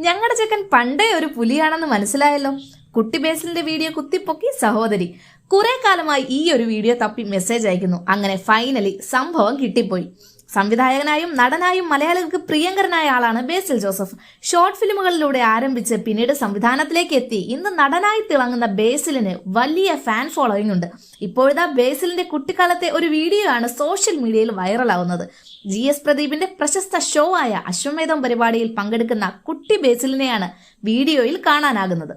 ഞങ്ങളുടെ ചെക്കൻ പണ്ടേ ഒരു പുലിയാണെന്ന് മനസ്സിലായല്ലോ. കുട്ടി ബേസിലിന്റെ വീഡിയോ കുത്തിപ്പൊക്കി സഹോദരി. കുറെ കാലമായി ഈ ഒരു വീഡിയോ തപ്പി മെസ്സേജ് അയക്കുന്നു. അങ്ങനെ ഫൈനലി സംഭവം കിട്ടിപ്പോയി. സംവിധായകനായും നടനായും മലയാളികൾക്ക് പ്രിയങ്കരനായ ആളാണ് ബേസിൽ ജോസഫ്. ഷോർട്ട് ഫിലിമുകളിലൂടെ ആരംഭിച്ച് പിന്നീട് സംവിധാനത്തിലേക്ക് എത്തി ഇന്ന് നടനായി തിളങ്ങുന്ന ബേസിലിന് വലിയ ഫാൻ ഫോളോയിങ് ഉണ്ട്. ഇപ്പോഴത്തെ ബേസിലിന്റെ കുട്ടിക്കാലത്തെ ഒരു വീഡിയോ ആണ് സോഷ്യൽ മീഡിയയിൽ വൈറലാവുന്നത്. GS പ്രദീപിന്റെ പ്രശസ്ത ഷോ ആയ അശ്വമേധം പരിപാടിയിൽ പങ്കെടുക്കുന്ന കുട്ടി ബേസിലിനെയാണ് വീഡിയോയിൽ കാണാനാകുന്നത്.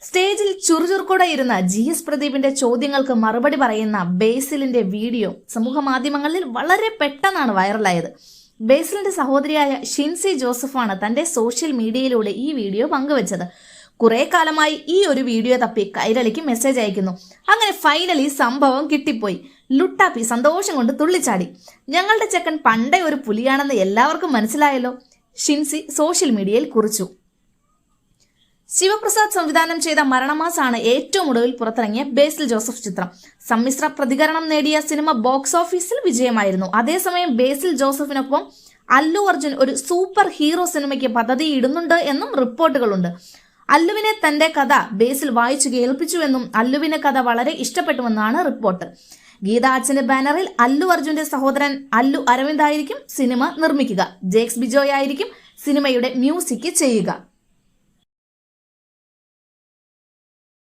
സ്റ്റേജിൽ ചുറുചുറുക്കോടെ ഇരുന്ന GS പ്രദീപിന്റെ ചോദ്യങ്ങൾക്ക് മറുപടി പറയുന്ന ബേസിലിന്റെ വീഡിയോ സമൂഹ മാധ്യമങ്ങളിൽ വളരെ പെട്ടെന്നാണ് വൈറലായത്. ബേസിലിന്റെ സഹോദരിയായ ഷിൻസി ജോസഫാണ് തന്റെ സോഷ്യൽ മീഡിയയിലൂടെ ഈ വീഡിയോ പങ്കുവച്ചത്. കുറെ കാലമായി ഈ ഒരു വീഡിയോ തപ്പി കൈരളിക്ക് മെസ്സേജ് അയക്കുന്നു. അങ്ങനെ ഫൈനലി സംഭവം കിട്ടിപ്പോയി. ലുട്ടാപ്പി സന്തോഷം കൊണ്ട് തുള്ളിച്ചാടി. ഞങ്ങളുടെ ചെക്കൻ പണ്ടേ ഒരു പുലിയാണെന്ന് എല്ലാവർക്കും മനസ്സിലായല്ലോ, ഷിൻസി സോഷ്യൽ മീഡിയയിൽ കുറിച്ചു. ശിവപ്രസാദ് സംവിധാനം ചെയ്ത മരണമാസാണ് ഏറ്റവും ഒടുവിൽ പുറത്തിറങ്ങിയ ബേസിൽ ജോസഫ് ചിത്രം. സമ്മിശ്ര പ്രതികരണം നേടിയ സിനിമ ബോക്സ് ഓഫീസിൽ വിജയമായിരുന്നു. അതേസമയം ബേസിൽ ജോസഫിനൊപ്പം അല്ലു അർജുൻ ഒരു സൂപ്പർ ഹീറോ സിനിമയ്ക്ക് പദ്ധതിയിടുന്നുണ്ട് എന്നും റിപ്പോർട്ടുകളുണ്ട്. അല്ലുവിനെ തന്റെ കഥ ബേസിൽ വായിച്ചു കേൾപ്പിച്ചുവെന്നും അല്ലുവിന് കഥ വളരെ ഇഷ്ടപ്പെട്ടുവെന്നാണ് റിപ്പോർട്ട്. ഗീത ആർട്സിന്റെ ബാനറിൽ അല്ലു അർജുന്റെ സഹോദരൻ അല്ലു അരവിന്ദ് ആയിരിക്കും സിനിമ നിർമ്മിക്കുക. ജേക്സ് ബിജോയ് ആയിരിക്കും സിനിമയുടെ മ്യൂസിക് ചെയ്യുക.